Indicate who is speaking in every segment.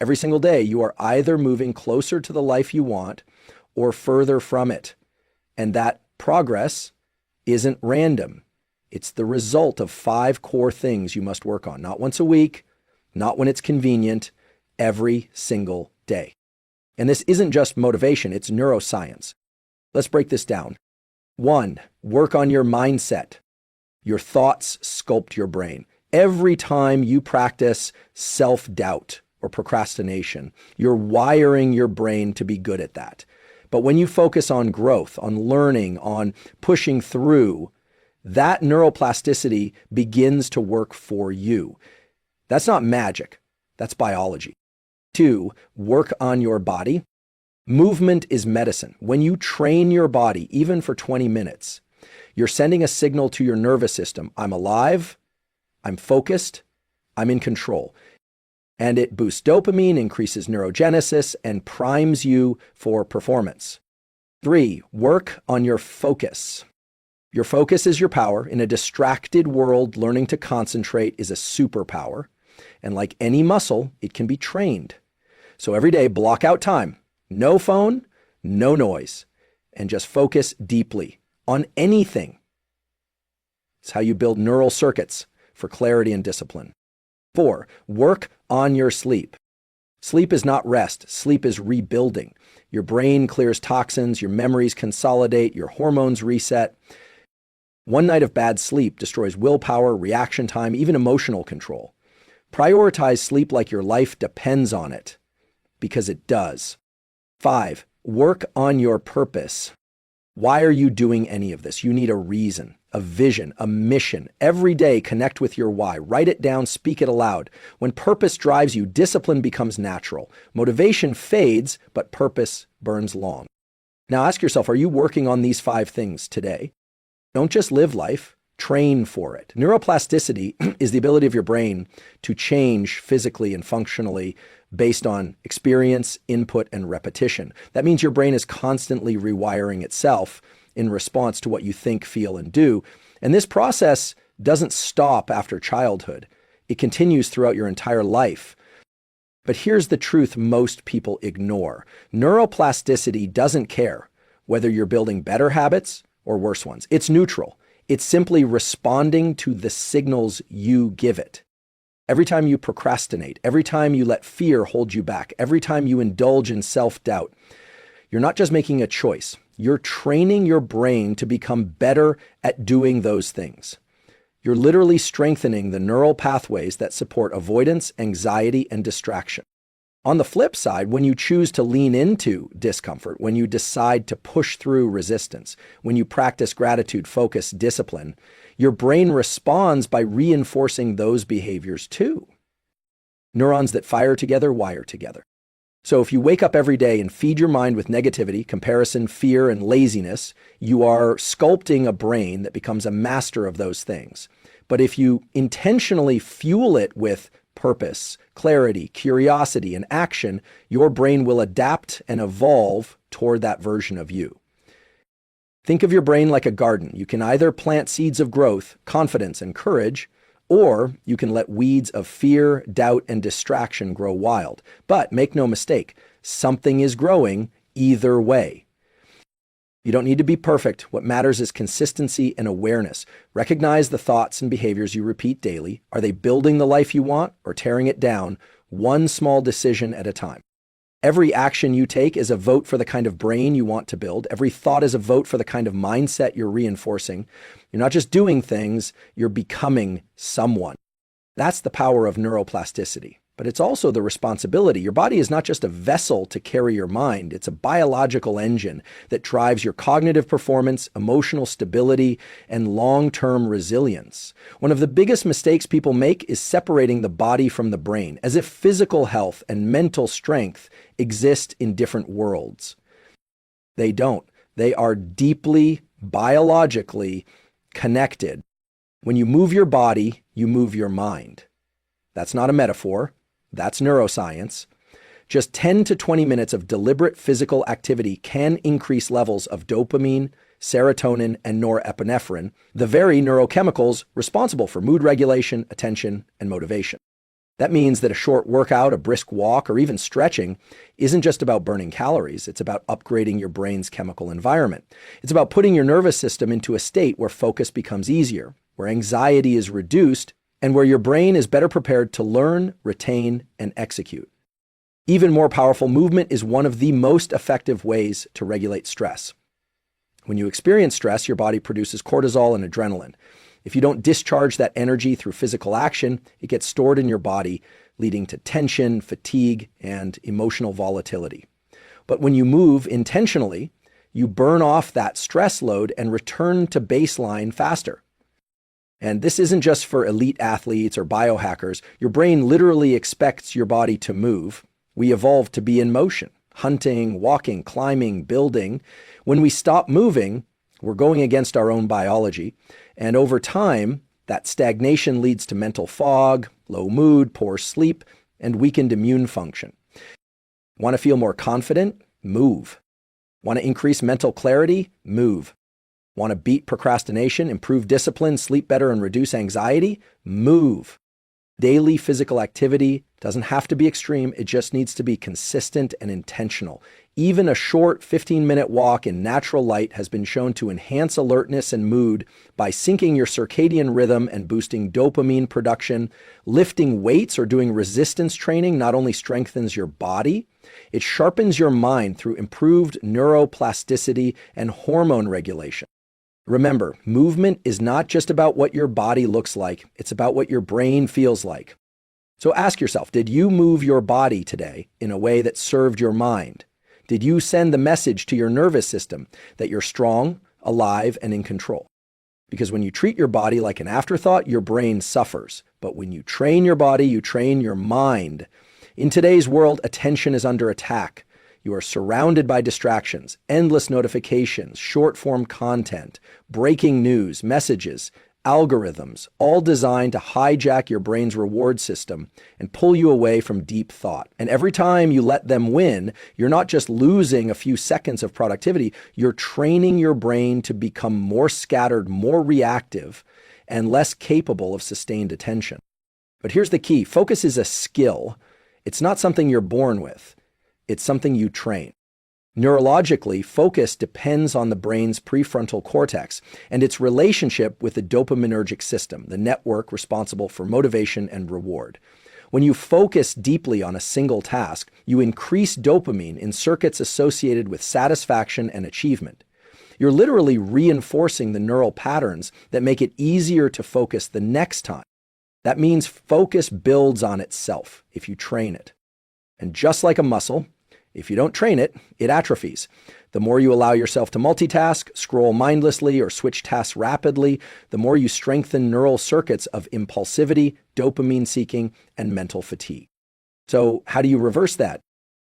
Speaker 1: Every single day, you are either moving closer to the life you want or further from it. And that progress isn't random. It's the result of 5 core things you must work on, not once a week, not when it's convenient, every single day. And this isn't just motivation, it's neuroscience. Let's break this down. 1, work on your mindset. Your thoughts sculpt your brain. Every time you practice self-doubt or procrastination, you're wiring your brain to be good at that. But when you focus on growth, on learning, on pushing through, that neuroplasticity begins to work for you. That's not magic, that's biology. 2, work on your body. Movement is medicine. When you train your body, even for 20 minutes, you're sending a signal to your nervous system. I'm alive, I'm focused, I'm in control. And it boosts dopamine, increases neurogenesis, and primes you for performance. 3, work on your focus. Your focus is your power. In a distracted world, learning to concentrate is a superpower. And like any muscle, it can be trained. So every day, block out time. No phone, no noise, and just focus deeply on anything. It's how you build neural circuits for clarity and discipline. 4, work on your sleep. Sleep is not rest. Sleep is rebuilding. Your brain clears toxins, your memories consolidate, your hormones reset. One night of bad sleep destroys willpower, reaction time, even emotional control. Prioritize sleep like your life depends on it, because it does. 5, work on your purpose. Why are you doing any of this? You need a reason, a vision, a mission. Every day, connect with your why. Write it down, speak it aloud. When purpose drives you, discipline becomes natural. Motivation fades, but purpose burns long. Now ask yourself, are you working on these 5 things today? Don't just live life, train for it. Neuroplasticity is the ability of your brain to change physically and functionally based on experience, input, and repetition. That means your brain is constantly rewiring itself in response to what you think, feel, and do. And this process doesn't stop after childhood. It continues throughout your entire life. But here's the truth most people ignore. Neuroplasticity doesn't care whether you're building better habits or worse ones. It's neutral. It's simply responding to the signals you give it. Every time you procrastinate, every time you let fear hold you back, every time you indulge in self-doubt, you're not just making a choice. You're training your brain to become better at doing those things. You're literally strengthening the neural pathways that support avoidance, anxiety, and distraction. On the flip side, when you choose to lean into discomfort, when you decide to push through resistance, when you practice gratitude, focus, discipline, your brain responds by reinforcing those behaviors too. Neurons that fire together wire together. So if you wake up every day and feed your mind with negativity, comparison, fear, and laziness, you are sculpting a brain that becomes a master of those things. But if you intentionally fuel it with purpose, clarity, curiosity, and action, your brain will adapt and evolve toward that version of you. Think of your brain like a garden. You can either plant seeds of growth, confidence, and courage, or you can let weeds of fear, doubt, and distraction grow wild. But make no mistake, something is growing either way. You don't need to be perfect. What matters is consistency and awareness. Recognize the thoughts and behaviors you repeat daily. Are they building the life you want or tearing it down, one small decision at a time? Every action you take is a vote for the kind of brain you want to build. Every thought is a vote for the kind of mindset you're reinforcing. You're not just doing things, you're becoming someone. That's the power of neuroplasticity. But it's also the responsibility. Your body is not just a vessel to carry your mind. It's a biological engine that drives your cognitive performance, emotional stability, and long-term resilience. One of the biggest mistakes people make is separating the body from the brain, as if physical health and mental strength exist in different worlds. They don't. They are deeply biologically connected. When you move your body, you move your mind. That's not a metaphor. That's neuroscience. Just 10 to 20 minutes of deliberate physical activity can increase levels of dopamine, serotonin, and norepinephrine, the very neurochemicals responsible for mood regulation, attention, and motivation. That means that a short workout, a brisk walk, or even stretching isn't just about burning calories. It's about upgrading your brain's chemical environment. It's about putting your nervous system into a state where focus becomes easier, where anxiety is reduced, and where your brain is better prepared to learn, retain, and execute. Even more powerful, movement is one of the most effective ways to regulate stress. When you experience stress, your body produces cortisol and adrenaline. If you don't discharge that energy through physical action, it gets stored in your body, leading to tension, fatigue, and emotional volatility. But when you move intentionally, you burn off that stress load and return to baseline faster. And this isn't just for elite athletes or biohackers. Your brain literally expects your body to move. We evolved to be in motion, hunting, walking, climbing, building. When we stop moving, we're going against our own biology. And over time, that stagnation leads to mental fog, low mood, poor sleep, and weakened immune function. Want to feel more confident? Move. Want to increase mental clarity? Move. Want to beat procrastination, improve discipline, sleep better, and reduce anxiety? Move. Daily physical activity doesn't have to be extreme. It just needs to be consistent and intentional. Even a short 15-minute walk in natural light has been shown to enhance alertness and mood by syncing your circadian rhythm and boosting dopamine production. Lifting weights or doing resistance training not only strengthens your body, it sharpens your mind through improved neuroplasticity and hormone regulation. Remember, movement is not just about what your body looks like, it's about what your brain feels like. So ask yourself, did you move your body today in a way that served your mind? Did you send the message to your nervous system that you're strong, alive, and in control? Because when you treat your body like an afterthought, your brain suffers. But when you train your body, you train your mind. In today's world, attention is under attack. You are surrounded by distractions, endless notifications, short-form content, breaking news, messages, algorithms, all designed to hijack your brain's reward system and pull you away from deep thought. And every time you let them win, you're not just losing a few seconds of productivity, you're training your brain to become more scattered, more reactive, and less capable of sustained attention. But here's the key. Focus is a skill. It's not something you're born with. It's something you train. Neurologically, focus depends on the brain's prefrontal cortex and its relationship with the dopaminergic system, the network responsible for motivation and reward. When you focus deeply on a single task, you increase dopamine in circuits associated with satisfaction and achievement. You're literally reinforcing the neural patterns that make it easier to focus the next time. That means focus builds on itself if you train it. And just like a muscle, if you don't train it, it atrophies. The more you allow yourself to multitask, scroll mindlessly, or switch tasks rapidly, the more you strengthen neural circuits of impulsivity, dopamine seeking, and mental fatigue. So how do you reverse that?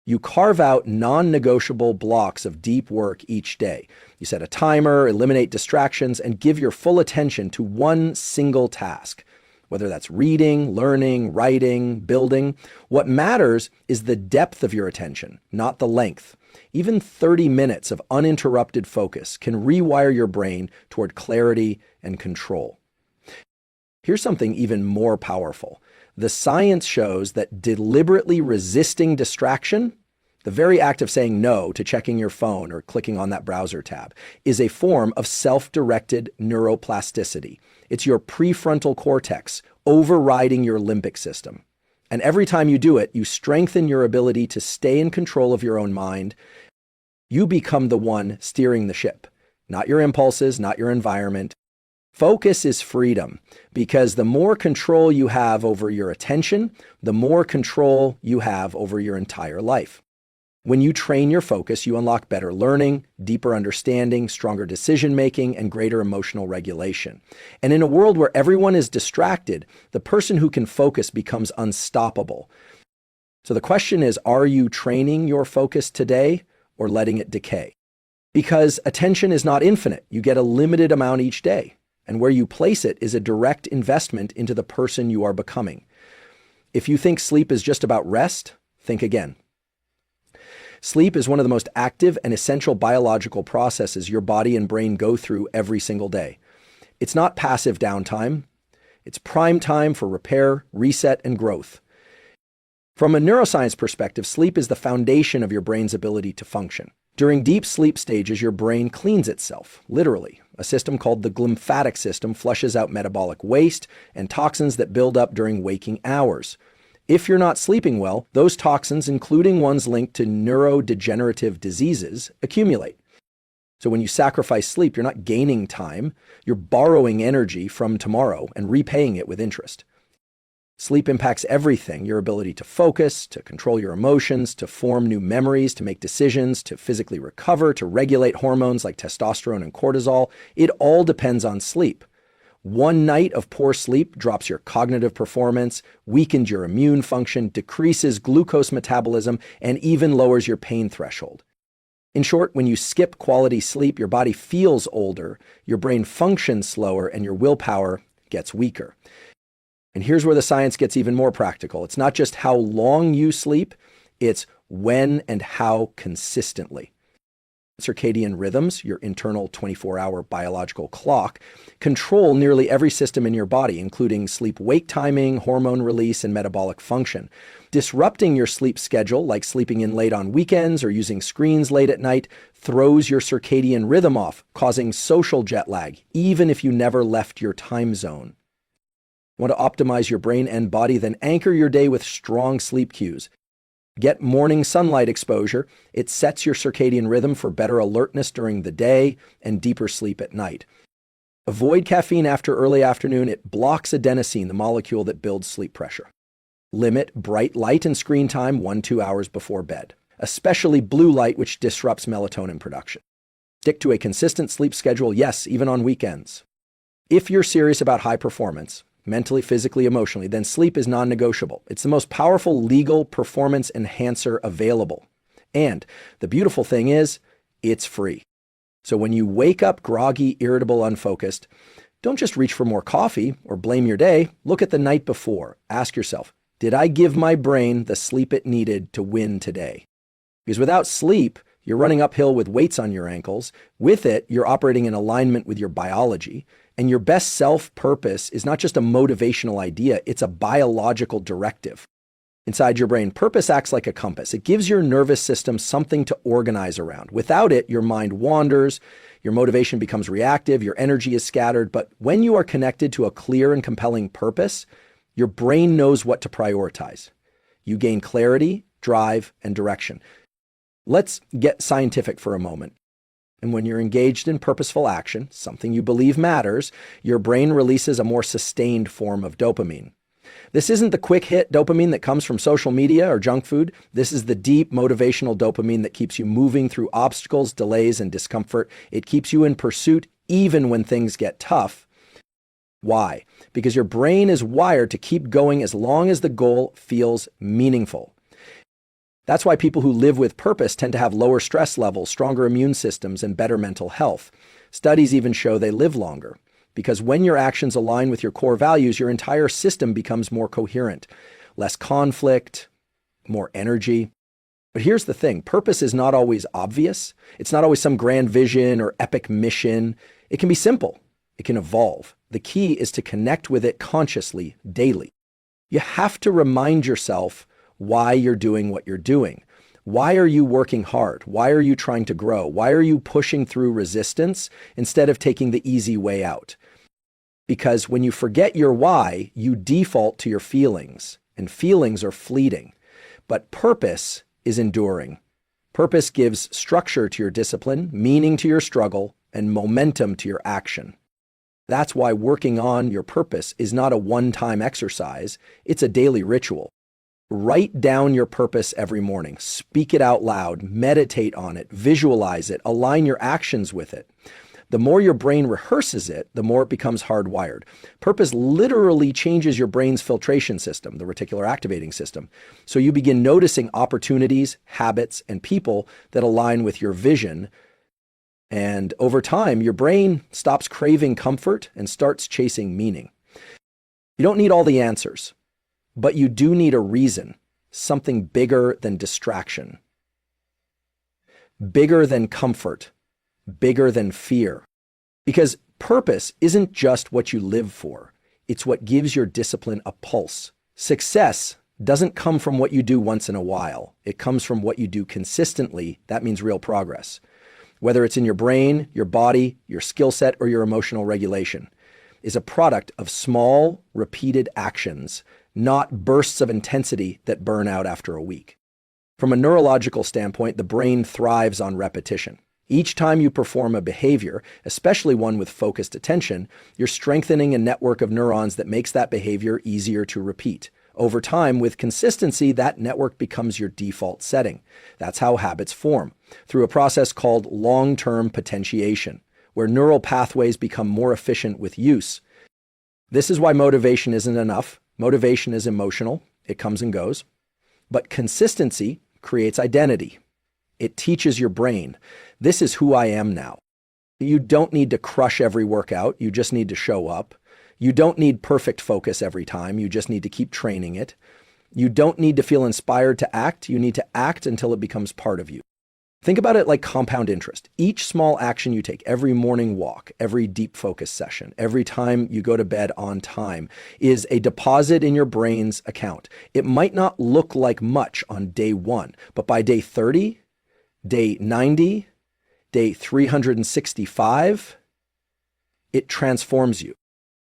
Speaker 1: You carve out non-negotiable blocks of deep work each day. You set a timer, eliminate distractions, and give your full attention to one single task. Whether that's reading, learning, writing, building, what matters is the depth of your attention, not the length. Even 30 minutes of uninterrupted focus can rewire your brain toward clarity and control. Here's something even more powerful. The science shows that deliberately resisting distraction, the very act of saying no to checking your phone or clicking on that browser tab, is a form of self-directed neuroplasticity. It's your prefrontal cortex overriding your limbic system. And every time you do it, you strengthen your ability to stay in control of your own mind. You become the one steering the ship, not your impulses, not your environment. Focus is freedom, because the more control you have over your attention, the more control you have over your entire life. When you train your focus, you unlock better learning, deeper understanding, stronger decision-making, and greater emotional regulation. And in a world where everyone is distracted, the person who can focus becomes unstoppable. So the question is, are you training your focus today or letting it decay? Because attention is not infinite. You get a limited amount each day. And where you place it is a direct investment into the person you are becoming. If you think sleep is just about rest, think again. Sleep is one of the most active and essential biological processes your body and brain go through every single day. It's not passive downtime. It's prime time for repair, reset, and growth. From a neuroscience perspective, sleep is the foundation of your brain's ability to function. During deep sleep stages, your brain cleans itself, literally. A system called the glymphatic system flushes out metabolic waste and toxins that build up during waking hours. If you're not sleeping well, those toxins, including ones linked to neurodegenerative diseases, accumulate. So when you sacrifice sleep, you're not gaining time, you're borrowing energy from tomorrow and repaying it with interest. Sleep impacts everything: your ability to focus, to control your emotions, to form new memories, to make decisions, to physically recover, to regulate hormones like testosterone and cortisol. It all depends on sleep. One night of poor sleep drops your cognitive performance, weakens your immune function, decreases glucose metabolism, and even lowers your pain threshold. In short, when you skip quality sleep, your body feels older, your brain functions slower, and your willpower gets weaker. And here's where the science gets even more practical. It's not just how long you sleep, it's when and how consistently. Circadian rhythms, your internal 24-hour biological clock, control nearly every system in your body, including sleep-wake timing, hormone release, and metabolic function. Disrupting your sleep schedule, like sleeping in late on weekends or using screens late at night, throws your circadian rhythm off, causing social jet lag, even if you never left your time zone. Want to optimize your brain and body? Then anchor your day with strong sleep cues. Get morning sunlight exposure. It sets your circadian rhythm for better alertness during the day and deeper sleep at night. Avoid caffeine after early afternoon. It blocks adenosine, the molecule that builds sleep pressure. Limit bright light and screen time 1-2 hours before bed, especially blue light, which disrupts melatonin production. Stick to a consistent sleep schedule, yes, even on weekends. If you're serious about high performance, mentally, physically, emotionally, then sleep is non-negotiable. It's the most powerful legal performance enhancer available. And the beautiful thing is, it's free. So when you wake up groggy, irritable, unfocused, don't just reach for more coffee or blame your day. Look at the night before. Ask yourself, did I give my brain the sleep it needed to win today? Because without sleep, you're running uphill with weights on your ankles. With it, you're operating in alignment with your biology. And your best self-purpose is not just a motivational idea, it's a biological directive. Inside your brain, purpose acts like a compass. It gives your nervous system something to organize around. Without it, your mind wanders, your motivation becomes reactive, your energy is scattered. But when you are connected to a clear and compelling purpose, your brain knows what to prioritize. You gain clarity, drive, and direction. Let's get scientific for a moment. And when you're engaged in purposeful action, something you believe matters, your brain releases a more sustained form of dopamine. This isn't the quick hit dopamine that comes from social media or junk food. This is the deep motivational dopamine that keeps you moving through obstacles, delays, and discomfort. It keeps you in pursuit even when things get tough. Why? Because your brain is wired to keep going as long as the goal feels meaningful. That's why people who live with purpose tend to have lower stress levels, stronger immune systems, and better mental health. Studies even show they live longer, because when your actions align with your core values, your entire system becomes more coherent, less conflict, more energy. But here's the thing, purpose is not always obvious. It's not always some grand vision or epic mission. It can be simple. It can evolve. The key is to connect with it consciously, daily. You have to remind yourself why you're doing what you're doing. Why are you working hard? Why are you trying to grow? Why are you pushing through resistance instead of taking the easy way out? Because when you forget your why, you default to your feelings, and feelings are fleeting. But purpose is enduring. Purpose gives structure to your discipline, meaning to your struggle, and momentum to your action. That's why working on your purpose is not a one-time exercise, it's a daily ritual. Write down your purpose every morning. Speak it out loud. Meditate on it. Visualize it. Align your actions with it. The more your brain rehearses it, the more it becomes hardwired. Purpose literally changes your brain's filtration system, the reticular activating system. So you begin noticing opportunities, habits, and people that align with your vision. And over time, your brain stops craving comfort and starts chasing meaning. You don't need all the answers. But you do need a reason, something bigger than distraction, bigger than comfort, bigger than fear. Because purpose isn't just what you live for. It's what gives your discipline a pulse. Success doesn't come from what you do once in a while. It comes from what you do consistently. That means real progress. Whether it's in your brain, your body, your skill set, or your emotional regulation, is a product of small, repeated actions, not bursts of intensity that burn out after a week. From a neurological standpoint, the brain thrives on repetition. Each time you perform a behavior, especially one with focused attention, you're strengthening a network of neurons that makes that behavior easier to repeat. Over time, with consistency, that network becomes your default setting. That's how habits form, through a process called long-term potentiation, where neural pathways become more efficient with use. This is why motivation isn't enough. Motivation is emotional. It comes and goes. But consistency creates identity. It teaches your brain, this is who I am now. You don't need to crush every workout. You just need to show up. You don't need perfect focus every time. You just need to keep training it. You don't need to feel inspired to act. You need to act until it becomes part of you. Think about it like compound interest. Each small action you take, every morning walk, every deep focus session, every time you go to bed on time, is a deposit in your brain's account. It might not look like much on day 1, but by day 30, day 90, day 365, it transforms you.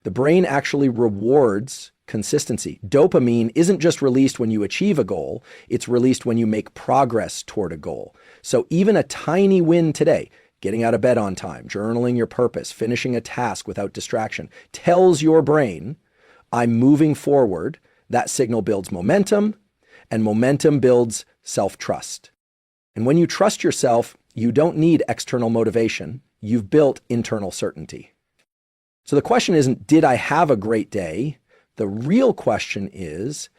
Speaker 1: The brain actually rewards consistency. Dopamine isn't just released when you achieve a goal, it's released when you make progress toward a goal. So even a tiny win today, getting out of bed on time, journaling your purpose, finishing a task without distraction, tells your brain, I'm moving forward. That signal builds momentum, and momentum builds self-trust. And when you trust yourself, you don't need external motivation. You've built internal certainty. So the question isn't, did I have a great day? The real question is,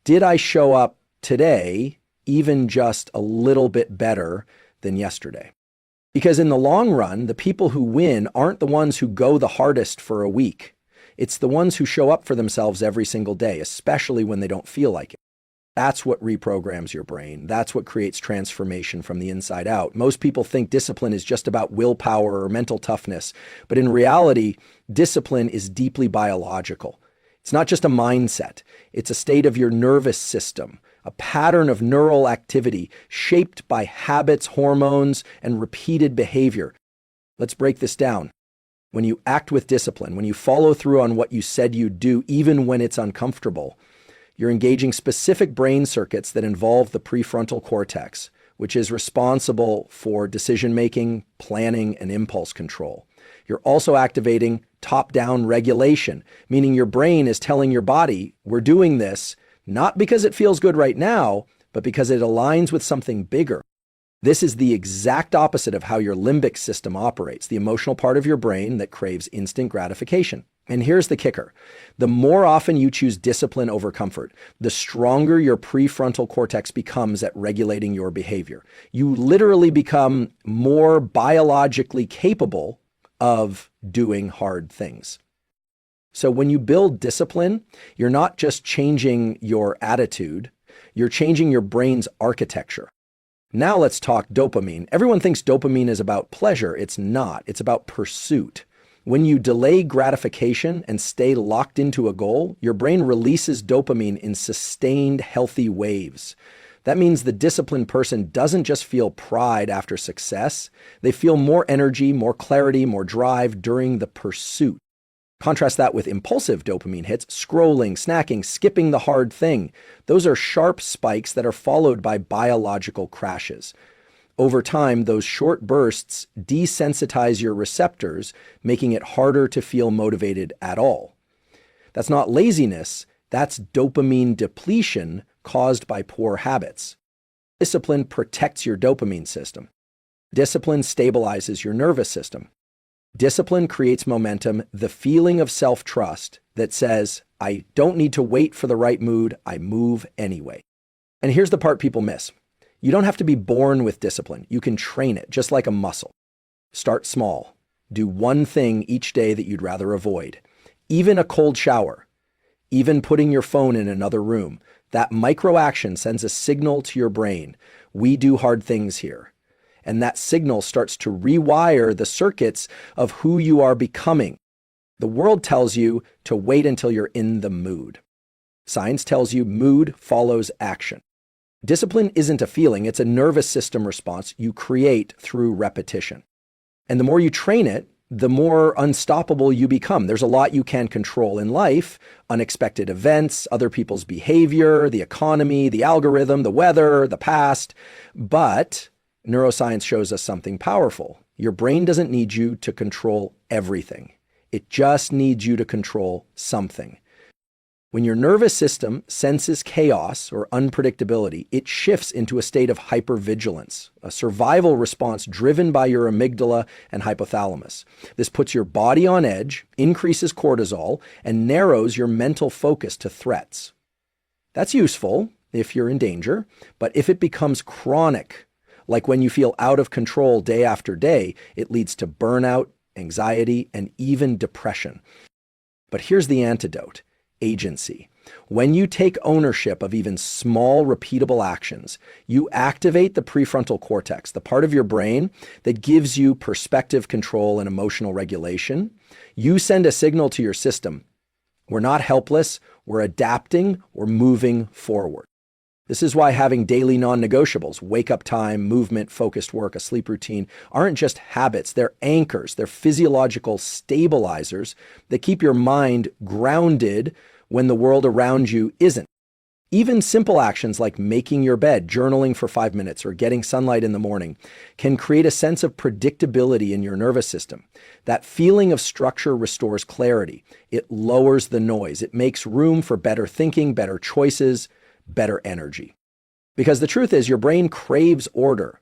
Speaker 1: did I show up today even just a little bit better than yesterday? Because in the long run, the people who win aren't the ones who go the hardest for a week. It's the ones who show up for themselves every single day, especially when they don't feel like it. That's what reprograms your brain. That's what creates transformation from the inside out. Most people think discipline is just about willpower or mental toughness, but in reality, discipline is deeply biological. It's not just a mindset. It's a state of your nervous system, a pattern of neural activity shaped by habits, hormones, and repeated behavior. Let's break this down. When you act with discipline, when you follow through on what you said you'd do, even when it's uncomfortable, you're engaging specific brain circuits that involve the prefrontal cortex, which is responsible for decision-making, planning, and impulse control. You're also activating top-down regulation, meaning your brain is telling your body, we're doing this not because it feels good right now, but because it aligns with something bigger. This is the exact opposite of how your limbic system operates, the emotional part of your brain that craves instant gratification. And here's the kicker. The more often you choose discipline over comfort, the stronger your prefrontal cortex becomes at regulating your behavior. You literally become more biologically capable of doing hard things. So when you build discipline, you're not just changing your attitude, you're changing your brain's architecture. Now let's talk dopamine. Everyone thinks dopamine is about pleasure. It's not. It's about pursuit. When you delay gratification and stay locked into a goal, your brain releases dopamine in sustained, healthy waves. That means the disciplined person doesn't just feel pride after success. They feel more energy, more clarity, more drive during the pursuit. Contrast that with impulsive dopamine hits, scrolling, snacking, skipping the hard thing. Those are sharp spikes that are followed by biological crashes. Over time, those short bursts desensitize your receptors, making it harder to feel motivated at all. That's not laziness, that's dopamine depletion caused by poor habits. Discipline protects your dopamine system. Discipline stabilizes your nervous system. Discipline creates momentum, the feeling of self-trust that says, I don't need to wait for the right mood, I move anyway. And here's the part people miss. You don't have to be born with discipline. You can train it, just like a muscle. Start small. Do one thing each day that you'd rather avoid. Even a cold shower. Even putting your phone in another room. That micro action sends a signal to your brain. We do hard things here. And that signal starts to rewire the circuits of who you are becoming. The world tells you to wait until you're in the mood. Science tells you mood follows action. Discipline isn't a feeling, it's a nervous system response you create through repetition. And the more you train it, the more unstoppable you become. There's a lot you can control in life: unexpected events, other people's behavior, the economy, the algorithm, the weather, the past. But neuroscience shows us something powerful. Your brain doesn't need you to control everything. It just needs you to control something. When your nervous system senses chaos or unpredictability, it shifts into a state of hypervigilance, a survival response driven by your amygdala and hypothalamus. This puts your body on edge, increases cortisol, and narrows your mental focus to threats. That's useful if you're in danger, but if it becomes chronic, like when you feel out of control day after day, it leads to burnout, anxiety, and even depression. But here's the antidote: agency. When you take ownership of even small, repeatable actions, you activate the prefrontal cortex, the part of your brain that gives you perspective control and emotional regulation. You send a signal to your system: we're not helpless, we're adapting, we're moving forward. This is why having daily non-negotiables, wake-up time, movement, focused work, a sleep routine, aren't just habits, they're anchors, they're physiological stabilizers that keep your mind grounded when the world around you isn't. Even simple actions like making your bed, journaling for 5 minutes, or getting sunlight in the morning can create a sense of predictability in your nervous system. That feeling of structure restores clarity. It lowers the noise. It makes room for better thinking, better choices, better energy. Because the truth is, your brain craves order.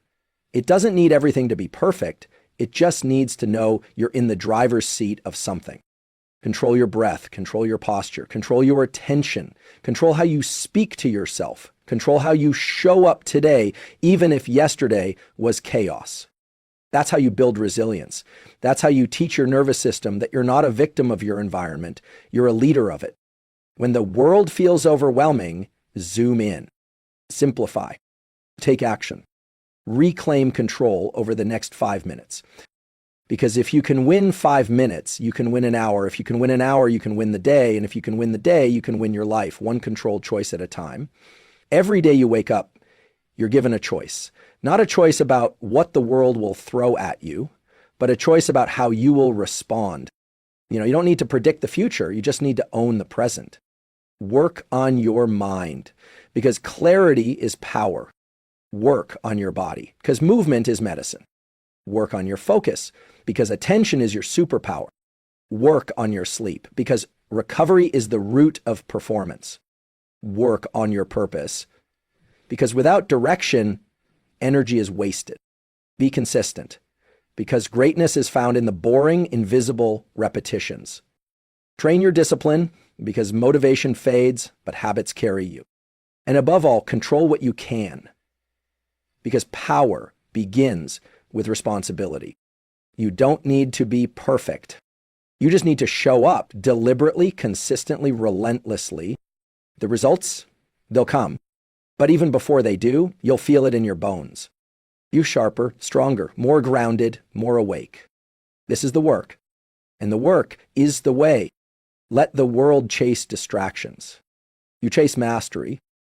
Speaker 1: It doesn't need everything to be perfect. It just needs to know you're in the driver's seat of something. Control your breath, control your posture, control your attention, control how you speak to yourself, control how you show up today, even if yesterday was chaos. That's how you build resilience. That's how you teach your nervous system that you're not a victim of your environment, you're a leader of it. When the world feels overwhelming, zoom in, simplify, take action, reclaim control over the next 5 minutes. Because if you can win 5 minutes, you can win an hour. If you can win an hour, you can win the day. And if you can win the day, you can win your life, one controlled choice at a time. Every day you wake up, you're given a choice. Not a choice about what the world will throw at you, but a choice about how you will respond. You don't need to predict the future. You just need to own the present. Work on your mind, because clarity is power. Work on your body, because movement is medicine. Work on your focus, because attention is your superpower. Work on your sleep, because recovery is the root of performance. Work on your purpose, because without direction, energy is wasted. Be consistent, because greatness is found in the boring, invisible repetitions. Train your discipline, because motivation fades, but habits carry you. And above all, control what you can, because power begins with responsibility. You don't need to be perfect. You just need to show up deliberately, consistently, relentlessly. The results, they'll come. But even before they do, you'll feel it in your bones. You sharper, stronger, more grounded, more awake. This is the work. And the work is the way. Let the world chase distractions. You chase mastery.